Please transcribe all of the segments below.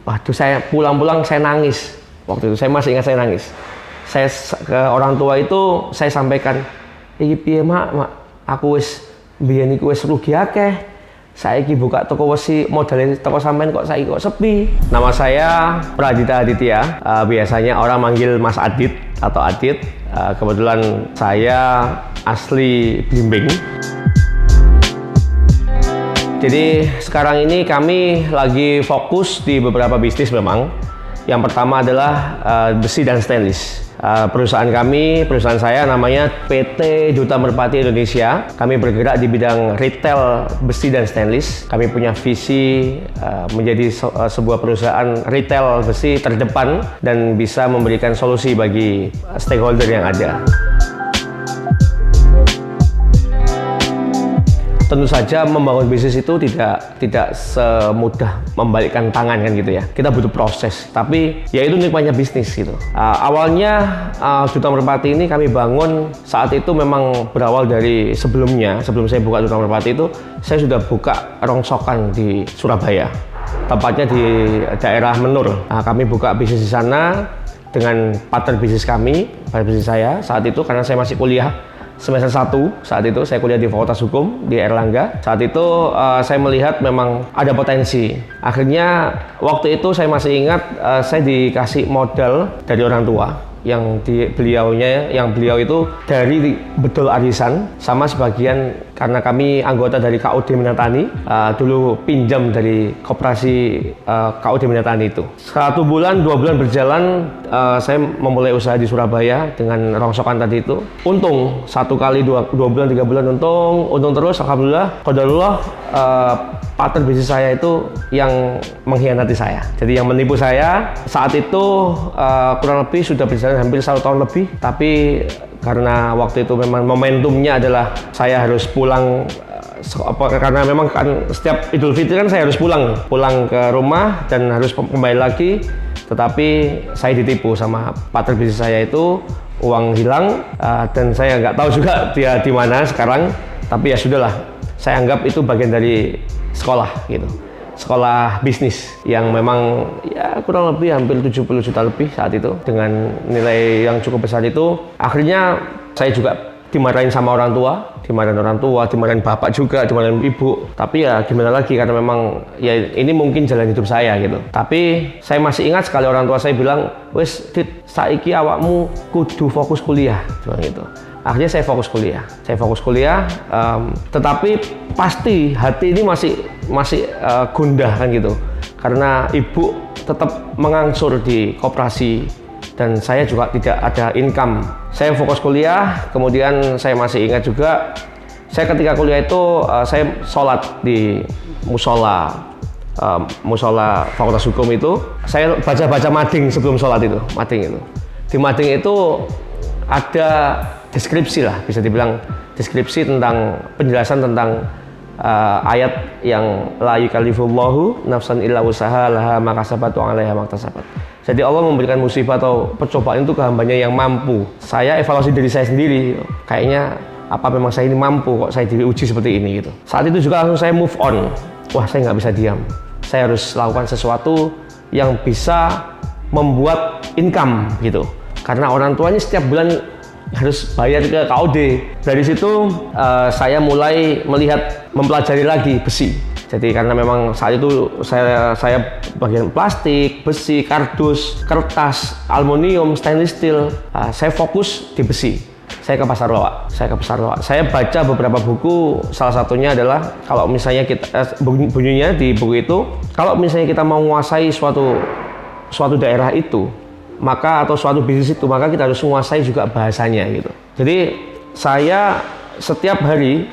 Waduh, saya pulang-pulang saya nangis. Waktu itu saya masih ingat saya nangis. Saya ke orang tua itu saya sampaikan, "Iki piye, Mak? Aku wis biyen iku wis rugi akeh. Saiki buka toko wesi modalnya toko sampean kok saiki kok sepi." Nama saya Pradita Aditya. Biasanya orang manggil Mas Adit atau Adit. Kebetulan saya asli Blimbing. Jadi sekarang ini kami lagi fokus di beberapa bisnis memang. Yang pertama adalah besi dan stainless. Perusahaan saya namanya PT Duta Merpati Indonesia. Kami bergerak di bidang retail besi dan stainless. Kami punya visi menjadi sebuah perusahaan retail besi terdepan dan bisa memberikan solusi bagi stakeholder yang ada. Tentu saja membangun bisnis itu tidak semudah membalikkan tangan kan gitu ya. Kita butuh proses, tapi ya itu nikmatnya bisnis gitu. Awalnya Duta Merpati ini kami bangun saat itu memang berawal dari sebelum saya buka Duta Merpati itu saya sudah buka rongsokan di Surabaya, tepatnya di daerah Menur. Kami buka bisnis di sana dengan partner bisnis saya saat itu karena saya masih kuliah. Semester 1 saat itu saya kuliah di Fakultas Hukum di Erlangga. Saat itu saya melihat memang ada potensi. Akhirnya waktu itu saya masih ingat saya dikasih modal dari orang tua yang beliau itu dari Bedol Arisan sama sebagian karena kami anggota dari KUD Minatani dulu pinjam dari koperasi KUD Minatani itu. 1 bulan 2 bulan berjalan saya memulai usaha di Surabaya dengan rongsokan tadi itu. Untung 1 kali 2 bulan 3 bulan untung terus alhamdulillah. Qadarullah partner bisnis saya itu yang mengkhianati saya. Jadi yang menipu saya saat itu kurang lebih sudah berjalan hampir 1 tahun lebih, tapi karena waktu itu memang momentumnya adalah saya harus pulang karena memang kan setiap Idul Fitri kan saya harus pulang ke rumah dan harus kembali lagi, tetapi saya ditipu sama partner bisnis saya itu, uang hilang dan saya nggak tahu juga dia di mana sekarang, tapi ya sudahlah, saya anggap itu bagian dari sekolah gitu. Sekolah bisnis yang memang ya kurang lebih hampir 70 juta lebih saat itu dengan nilai yang cukup besar itu. Akhirnya saya juga dimarahin sama orang tua, dimarahin bapak juga, dimarahin ibu. Tapi ya gimana lagi karena memang ya ini mungkin jalan hidup saya gitu. Tapi saya masih ingat sekali orang tua saya bilang, "Wes Dit, saiki awakmu kudu fokus kuliah." Gitu. Akhirnya saya fokus kuliah, tetapi pasti hati ini masih gundah kan gitu, karena ibu tetap mengangsur di koperasi dan saya juga tidak ada income. Saya fokus kuliah, kemudian saya masih ingat juga, saya ketika kuliah itu saya sholat di musola Fakultas Hukum itu, saya baca mading sebelum sholat itu, Di mading itu ada deskripsi lah, bisa dibilang deskripsi tentang penjelasan tentang ayat yang la yukallifullahu nafsan illa wusaha laha ma kasabat wa 'alaiha ma iktasabat. Jadi Allah memberikan musibah atau percobaan itu ke hambanya yang mampu. Saya evaluasi diri saya sendiri, kayaknya apa memang saya ini mampu kok saya diuji seperti ini gitu. Saat itu juga langsung saya move on. Wah, saya nggak bisa diam. Saya harus lakukan sesuatu yang bisa membuat income gitu. Karena orang tuanya setiap bulan harus bayar ke KUD. Dari situ saya mulai mempelajari lagi besi. Jadi karena memang saat itu saya bagian plastik, besi, kardus, kertas, aluminium, stainless steel. Saya fokus di besi. Saya ke pasar loak. Saya baca beberapa buku. Salah satunya adalah kalau misalnya bunyinya di buku itu, kalau misalnya kita mau menguasai suatu daerah itu, atau suatu bisnis itu, maka kita harus menguasai juga bahasanya gitu. Jadi saya setiap hari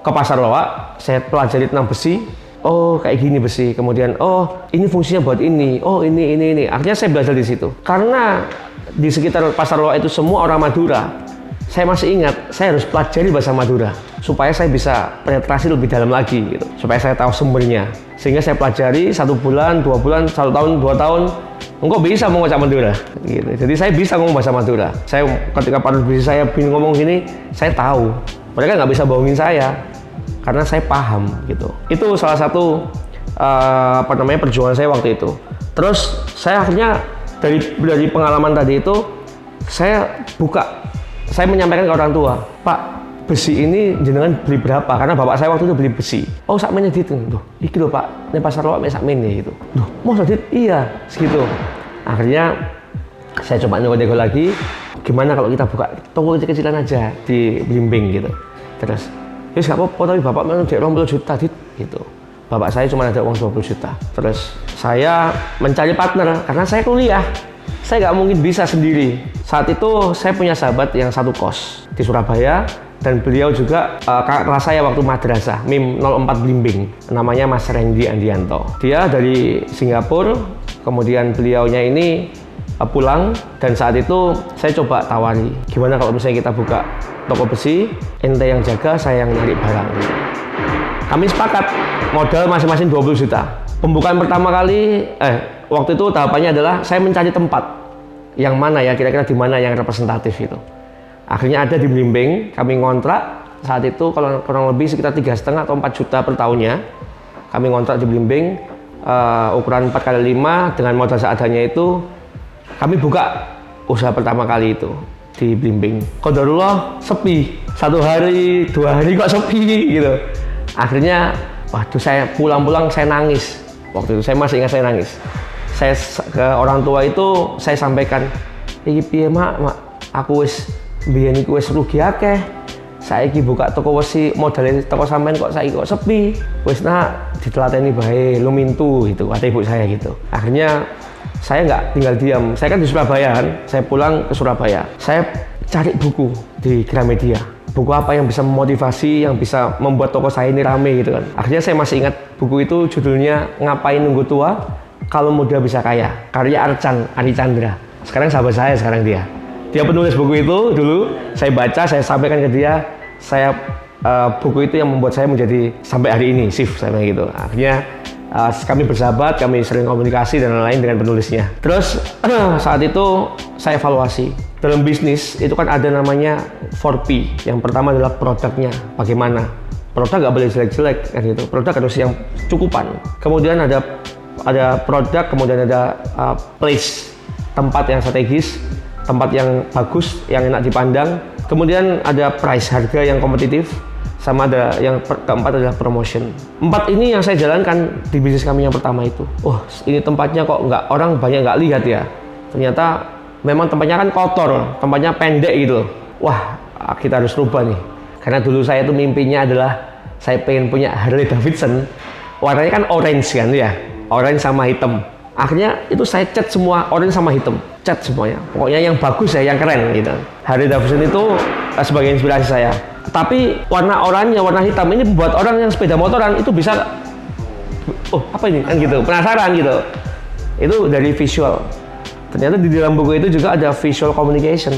ke pasar loak, saya pelajari tentang besi. Oh, kayak gini besi. Kemudian, oh, ini fungsinya buat ini. Oh, ini. Akhirnya saya belajar di situ. Karena di sekitar pasar loak itu semua orang Madura. Saya masih ingat, saya harus pelajari bahasa Madura supaya saya bisa penetrasi lebih dalam lagi gitu. Supaya saya tahu sumbernya. Sehingga saya pelajari 1 bulan, 2 bulan, 1 tahun, 2 tahun. Engkau bisa ngomong bahasa Madura gitu. Jadi saya bisa ngomong bahasa Madura. Saya ketika partner bisnis saya ngomong gini, saya tahu. Mereka nggak bisa bohongin saya karena saya paham gitu. Itu salah satu perjuangan saya waktu itu. Terus saya akhirnya dari pengalaman tadi itu saya menyampaikan ke orang tua, Pak, besi ini jenengan beli berapa? Karena bapak saya waktu itu beli besi. Oh, sakmene dit, tuh, iki lho Pak, ini pasar loak sakmene gitu. Duh, mau dit? Iya, segitu. Akhirnya saya coba nego lagi, gimana kalau kita buka toko kecil-kecilan aja di Blimbing gitu. Terus, gak apa-apa, tapi bapak memang dia 20 juta dit, gitu. Bapak saya cuma ada uang 20 juta. Terus saya mencari partner karena saya kuliah. Saya nggak mungkin bisa sendiri. Saat itu saya punya sahabat yang satu kos di Surabaya dan beliau juga kakak kelas saya waktu madrasah MIM 04 Blimbing. Namanya Mas Randy Andianto. Dia dari Singapura, kemudian beliaunya ini pulang dan saat itu saya coba tawari, gimana kalau misalnya kita buka toko besi, ente yang jaga, saya yang nyari barang. Kami sepakat, modal masing-masing 20 juta. Pembukaan pertama kali, waktu itu tahapannya adalah saya mencari tempat yang mana ya, kira-kira di mana yang representatif itu. Akhirnya ada di Blimbing, kami ngontrak saat itu kalau kurang lebih sekitar 3,5 atau 4 juta per tahunnya. Kami ngontrak di Blimbing, ukuran 4x5 dengan modal seadanya itu. Kami buka usaha pertama kali itu di Blimbing. Qadarullah sepi, 1 hari, 2 hari kok sepi gitu. Akhirnya, waduh, saya pulang-pulang saya nangis. Waktu itu saya masih ingat saya nangis. Saya ke orang tua itu saya sampaikan, iki piye mak, aku wis biyen iku wis rugi akeh. Saiki buka toko wesi modalnya toko sampean kok saiki kok sepi. Wis nak ditelateni bae, lu mintu gitu kata ibu saya gitu. Akhirnya saya nggak tinggal diam. Saya kan di Surabaya kan. Saya pulang ke Surabaya. Saya cari buku di Gramedia. Buku apa yang bisa memotivasi, yang bisa membuat toko saya ini rame gitu kan. Akhirnya saya masih ingat buku itu judulnya Ngapain Nunggu Tua Kalau Muda Bisa Kaya, karya Ari Chandra. Sekarang sahabat saya sekarang dia. Dia penulis buku itu dulu, saya baca, saya sampaikan ke dia, buku itu yang membuat saya menjadi sampai hari ini, shift saya gitu. Akhirnya kami bersahabat, kami sering komunikasi dan lain-lain dengan penulisnya. Terus saat itu saya evaluasi. Dalam bisnis itu kan ada namanya 4P. Yang pertama adalah produknya, bagaimana. Produk nggak boleh jelek-jelek kan gitu. Produk harus yang cukupan. Kemudian ada produk, kemudian ada place, tempat yang strategis, tempat yang bagus, yang enak dipandang. Kemudian ada price, harga yang kompetitif. Sama ada yang keempat adalah promotion. 4 ini yang saya jalankan di bisnis kami yang pertama itu. Oh, ini tempatnya kok orang banyak nggak lihat ya. Ternyata memang tempatnya kan kotor, tempatnya pendek gitu. Wah, kita harus rubah nih. Karena dulu saya itu mimpinya adalah saya pengen punya Harley Davidson. Warnanya kan orange kan ya, orange sama hitam. Akhirnya itu saya cat semua orange sama hitam, cat semuanya. Pokoknya yang bagus ya, yang keren gitu. Harley Davidson itu sebagai inspirasi saya. Tapi warna oranye, warna hitam ini buat orang yang sepeda motoran itu bisa, oh apa ini kan gitu, penasaran gitu. Itu dari visual. Ternyata di dalam buku itu juga ada visual communication.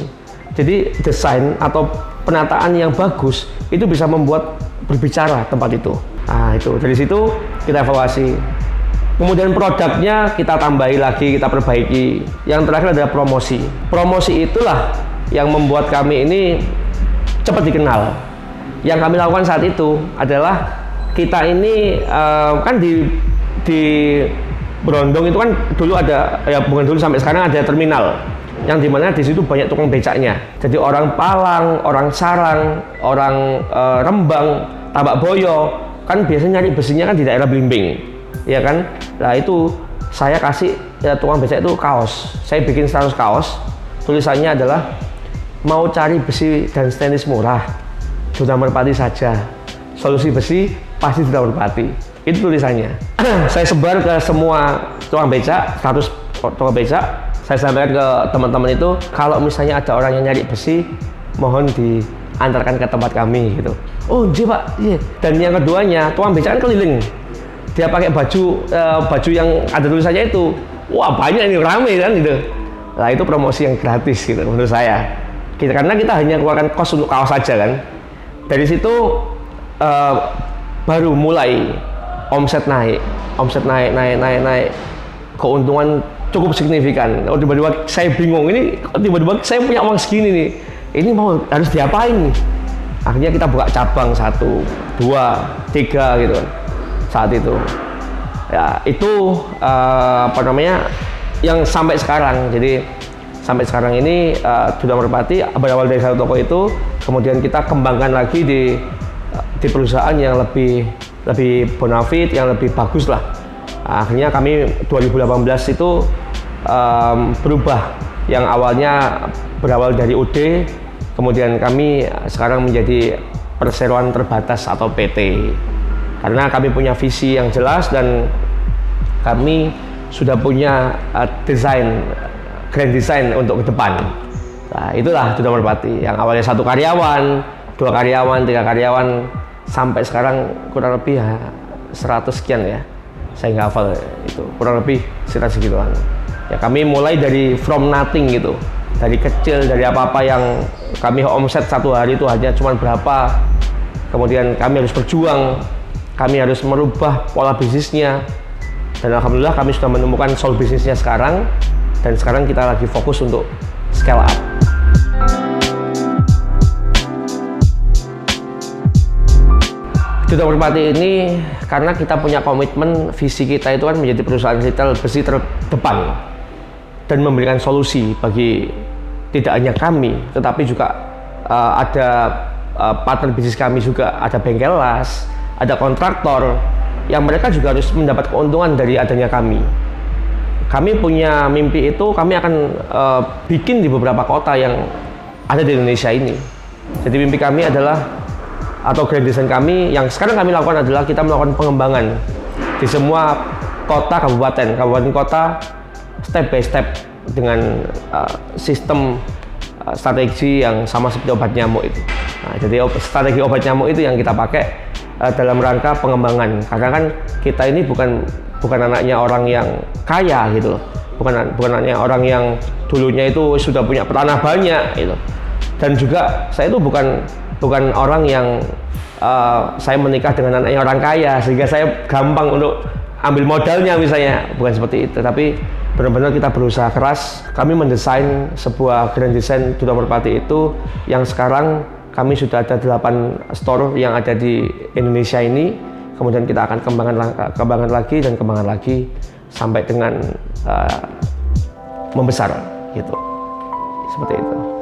Jadi desain atau penataan yang bagus itu bisa membuat berbicara tempat itu. Nah itu dari situ kita evaluasi. Kemudian produknya kita tambahi lagi, kita perbaiki. Yang terakhir adalah promosi. Promosi itulah yang membuat kami ini cepat dikenal. Yang kami lakukan saat itu adalah kita ini kan di Brondong itu kan dulu ada, ya bukan dulu sampai sekarang ada terminal yang dimana di situ banyak tukang becaknya. Jadi orang Palang, orang Sarang, orang Rembang, Tambak Boyo kan biasanya nyari besinya kan di daerah Blimbing, ya kan? Nah itu saya kasih tukang becak itu kaos. Saya bikin 100 kaos. Tulisannya adalah mau cari besi dan stainless murah, Duta Merpati saja. Solusi besi pasti Duta Merpati. Itu tulisannya. Saya sebar ke semua tukang becak, 100 tukang becak. Saya sampaikan ke teman-teman itu, kalau misalnya ada orang yang nyari besi, mohon diantarkan ke tempat kami gitu. Oh iya Pak, iya. Dan yang keduanya, tukang becak kan keliling. Dia pakai baju yang ada tulisannya itu. Wah banyak ini, rame kan gitu. Nah itu promosi yang gratis gitu menurut saya. Karena kita hanya keluarkan kos untuk kaos saja kan. Dari situ baru mulai omset naik, keuntungan cukup signifikan. Oh, tiba-tiba saya bingung, ini tiba-tiba saya punya uang segini nih, ini harus diapain? Akhirnya kita buka cabang 1, 2, 3 gitu kan saat itu. Ya, itu apa namanya yang sampai sekarang. Jadi sampai sekarang ini Duta Merpati berawal dari satu toko itu, kemudian kita kembangkan lagi di perusahaan yang lebih bonafit, yang lebih bagus lah. Akhirnya kami 2018 itu berubah, yang awalnya berawal dari UD, kemudian kami sekarang menjadi perseroan terbatas atau PT. Karena kami punya visi yang jelas dan kami sudah punya grand design untuk ke depan. Nah, itulah Duta Merpati yang awalnya 1 karyawan, 2 karyawan, 3 karyawan, sampai sekarang kurang lebih 100 sekian ya. Saya nggak hafal itu, kurang lebih sekitar segituan. Ya, kami mulai dari from nothing gitu, dari kecil, dari apa-apa yang kami omset satu hari itu hanya cuma berapa. Kemudian kami harus berjuang, kami harus merubah pola bisnisnya, dan alhamdulillah kami sudah menemukan soul bisnisnya sekarang. Dan sekarang kita lagi fokus untuk scale up. Duta Merpati ini karena kita punya komitmen, visi kita itu kan menjadi perusahaan retail besi terdepan dan memberikan solusi bagi tidak hanya kami, tetapi juga ada partner bisnis kami juga, ada bengkel las, ada kontraktor yang mereka juga harus mendapat keuntungan dari adanya kami. Kami punya mimpi itu, kami akan bikin di beberapa kota yang ada di Indonesia ini. Jadi mimpi kami adalah, atau grand design kami yang sekarang kami lakukan adalah kita melakukan pengembangan di semua kota, kabupaten kota, step by step dengan sistem strategi yang sama seperti obat nyamuk itu. Nah, jadi strategi obat nyamuk itu yang kita pakai dalam rangka pengembangan. Karena kan kita ini bukan anaknya orang yang kaya gitu loh, bukan anaknya orang yang dulunya itu sudah punya tanah banyak gitu. Dan juga saya itu bukan orang yang saya menikah dengan anaknya orang kaya sehingga saya gampang untuk ambil modalnya misalnya, bukan seperti itu. Tapi benar-benar kita berusaha keras. Kami mendesain sebuah grand design Duta Merpati itu yang sekarang kami sudah ada 8 store yang ada di Indonesia ini. Kemudian kita akan kembangkan lagi sampai dengan membesar gitu, seperti itu.